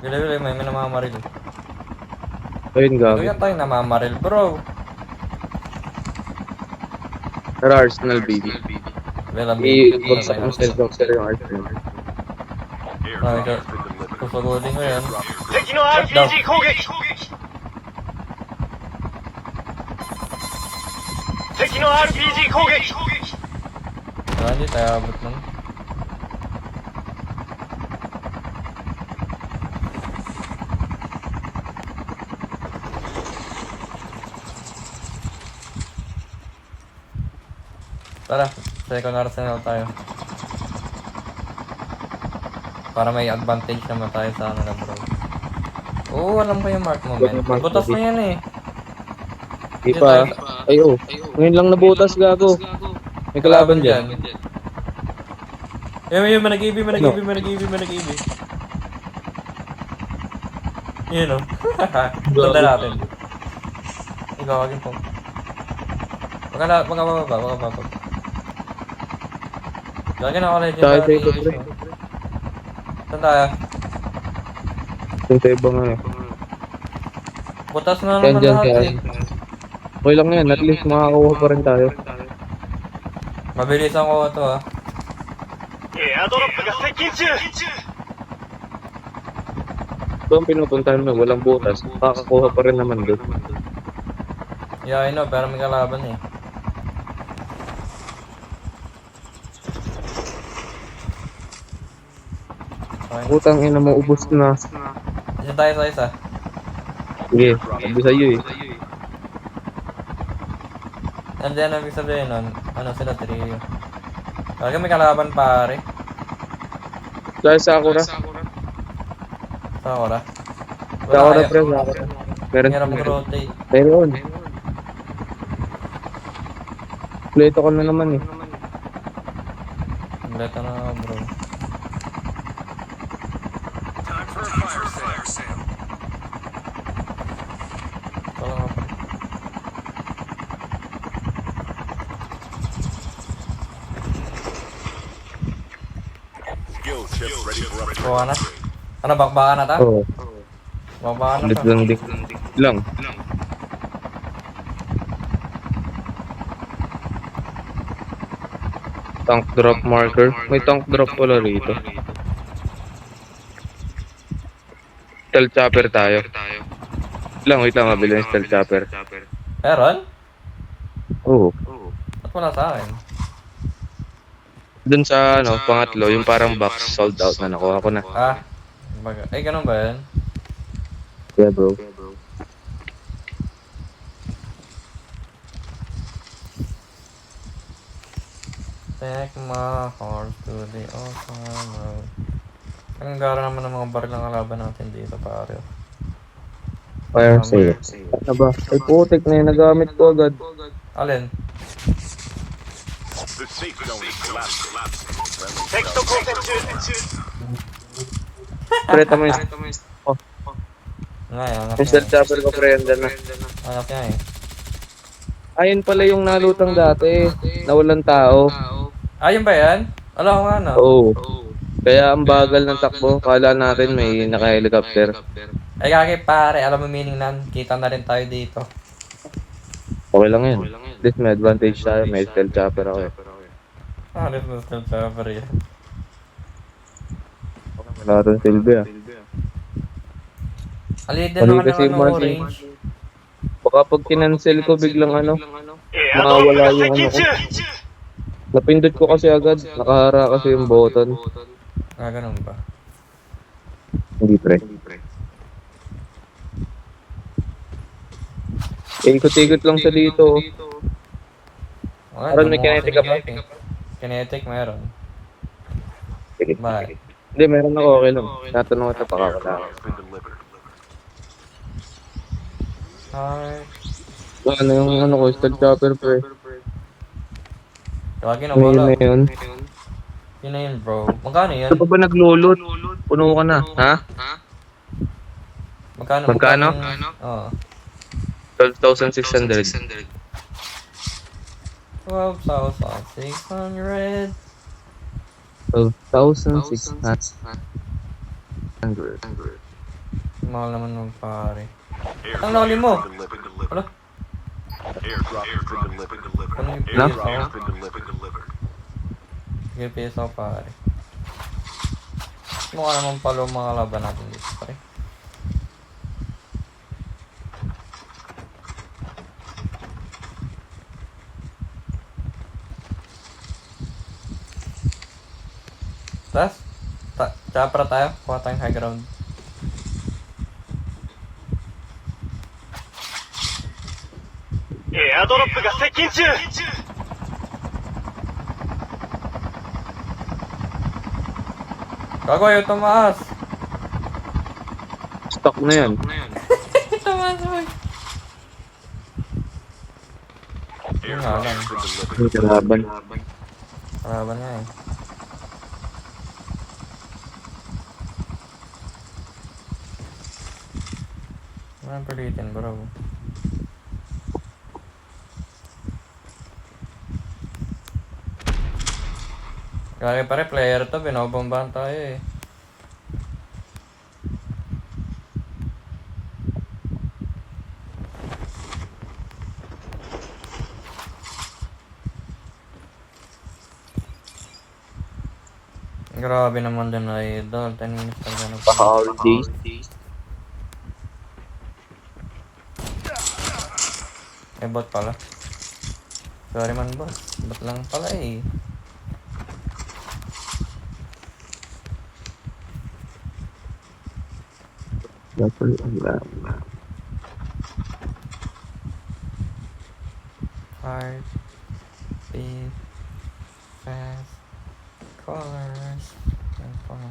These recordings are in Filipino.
Bili, may namamaril. Ayun, gago. Kaya tayo namamaril, bro. Tara, Arsenal, baby. Well, ang baby ko na I-bagsak tayo. mo sa boxer yung Arsenal. Ay, susugulin ko yan. 敵の What the? RPG 攻撃敵の RPG 攻撃 Wala, hindi tayo abot nun. Tara, second arsenal tayo. Para may advantage naman tayo sa ano na bro. Oo, alam ko yung mark mo, men. Butas na yan eh. Di pa. Ay, oh. Ngayon lang nabutas, gago. May kalaban dyan. Yun, manag-ibig. Yun o. Tanda natin. Ikaw, wagin po. Wag. Lagi na ako legendary. Saan tayo? Yung sa ibang ano. Butas na Yan naman dyan lahat kaya. eh. Okay lang yan, at least makakakuha pa rin tayo. Mabilis ako ito ah. エアドロップが接近中 Doon pinupuntahan mo, walang butas. Makakakuha pa rin naman doon. Yeah, I know, pero may kalaban eh. Okay. Putang ina mo, ubos na. Isa tayo sa isa. Sige, sabi sa'yo eh. Andiyan ang ibig sabihin nun. Ano sila, trio. Talaga may kalaban pare. Dahil sa Sakura. Sa Sakura. Sakura pre, Sakura. Meron Hirap mag-rotate. Meron. Pleto ko na naman eh. Kompleto na bro. Time for a fire sale. Wala nga pa. Skill chip ready for upgrade. Kuha na. Ano, bakbakan na ta? Oo. Bakbakan na Ulit ta. lang dik. Lang. Tank drop marker. May tank drop pala rito. Stealth chopper tayo. Wait lang, mabili yung stealth chopper. Meron? Oo. Ba't wala sa akin? Dun sa ano, pangatlo, yung parang box sold out na nakuha ko na. Ah. Ay, ganun ba yan? Yeah, bro. Take my horse to the open road. Ang gara naman ng mga baril ng kalaban natin dito pare. Fire sale. Ano ba? Ay putik na yun, nagamit ko agad. Alin? The safe zone is collapsing. 敵と交戦中 Preta mo yung Ngayon, anak stealth niya. chopper ko, pre, yan na. Anak niya eh. Ayun pala yung nalutang dati. Nawalan tao. Ayun ba yan? Wala ko nga no. Oo. Kaya ang bagal ng takbo. Kala natin may naka-helicopter. Ay kaki pare, alam mo meaning nan. Kita na rin tayo dito. Okay lang yan. At least may advantage tayo. May stealth chopper ako eh. Ah, this was still server yan. Wala rin silbi ah. Alid din Mali naman kasi ng ano, margin. range. Baka pag kinancel ko biglang ano, エアドロップが接近中 napindot ko kasi agad. Nakahara kasi yung button. Ah, ganun ba? Hindi pre. Ikot-ikot lang sa dito. Wala, Meron may dumuha kinetic kasi ka ba? ni Jeff eh. Kinetic meron. Sige. Bakit? Hindi, meron ako okay lang. Natanong ito pa wala. Alright. Ano yung ano ko, stealth chopper pre. Tawagin na Ngayon wala. na yun. Yun na yun bro. Magkano yun? Ano pa ba naglulot? Puno ka na, ha? Magkano? Oo. 12,600. 12,600. 12,600. Mahal naman magpare. Airdrop Ang lalim mo. has been delivered. Wala. Airdrop has been delivered. Ano yung Na? PS Airdrop ako? has been delivered. Sige, PS ako pare. Mukha naman palo mga laban natin dito pare. Tas? Chapra tayo? Kuha tayong high ground. Airdropが接近中 Gago, ayaw tumaas! Stock na yan. Tumaas mo! Yun nga lang. Yung kalaban. Kalaban nga eh. Walang palitin bro. Kaya pare player to, binobombahan tayo eh. Grabe naman din na idol, 10 minutes talaga na Pa-holidays. Eh, bot pala. Sorry man boss, bot lang pala eh. Dapat Hard, beat, fast, colors, and fun.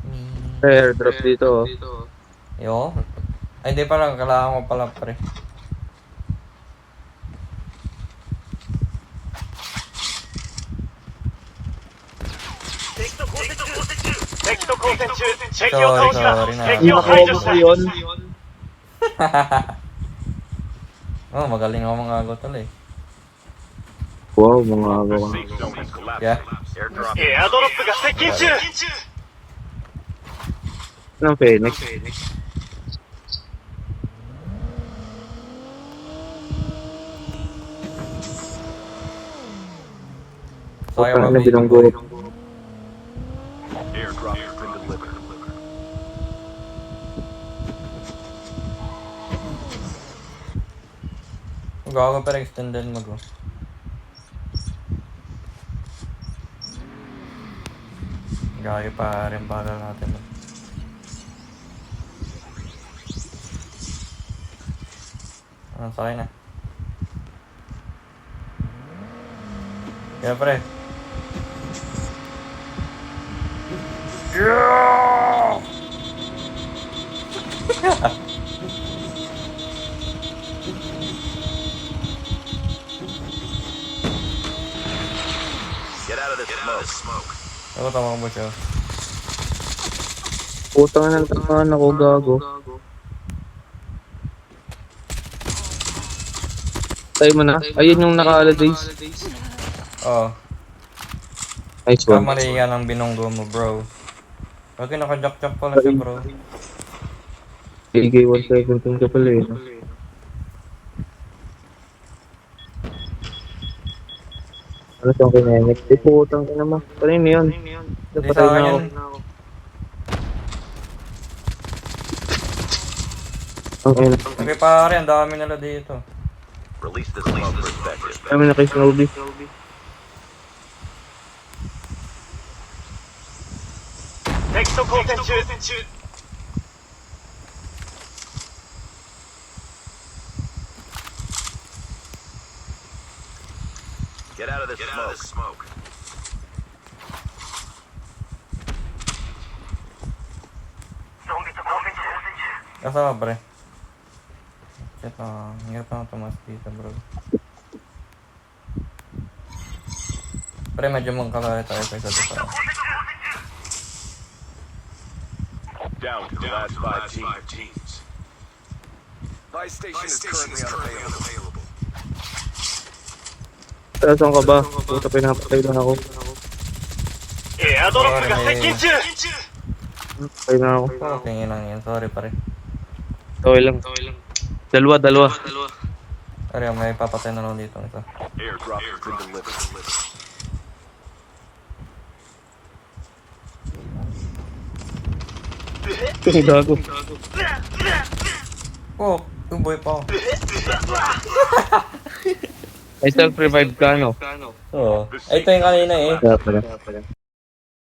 Me. airdrop dito. Yo? Ay, hindi pala, kailangan ko pala pre. Sorry, sorry na. Nakakobo ko yun. Oh, magaling ako mga agotol eh. Wow, mga agaw. Safe zone is collapsing. Yeah. Airdrop. エアドロップが接近中 Ng Phoenix. Sayang Ano mabili ko binunggo? boy. Airdrop has been delivered. Gago pero extended mag oh. Gagi pa rin bagal natin. Ano sa akin na? Kaya pre. Yeah! Get out of this smoke. Ako tama mo siya. Putang ng tangan ako, gago. Tayo mo na. Ayun yung naka-holidays. Oo. Nice one. Kamali yan ang binunggo mo bro. Bakit naka-jack-jack pala siya bro? AK-117 ka pala eh. No? Ano siyang kinenik? Di putang ina mo. Kanino yun? Hindi sa akin yun. Ang ina. Okay pare, ang dami nila dito. Release the smoke perspective. Kami na kay Snowbee. Get out of this smoke. Kasama pre. Shit hirap na tumas dito bro. Pre, medyo magkakaya tayo sa isa't isa. Down to the last 5 teams. Buy station is currently unavailable. Saan ka ba? Puta, pinapatay lang ako. エアドロップが接近中 Okay na ako. Okay lang yan. Sorry pare. Okay lang. Dalawa. Sorry, may papatay na lang dito. Ito. Airdrop has been delivered. Gago. Oh, yung boy pa. May self-revive ka, no? Oo. Ay, ito yung kanina eh. Kaya pala.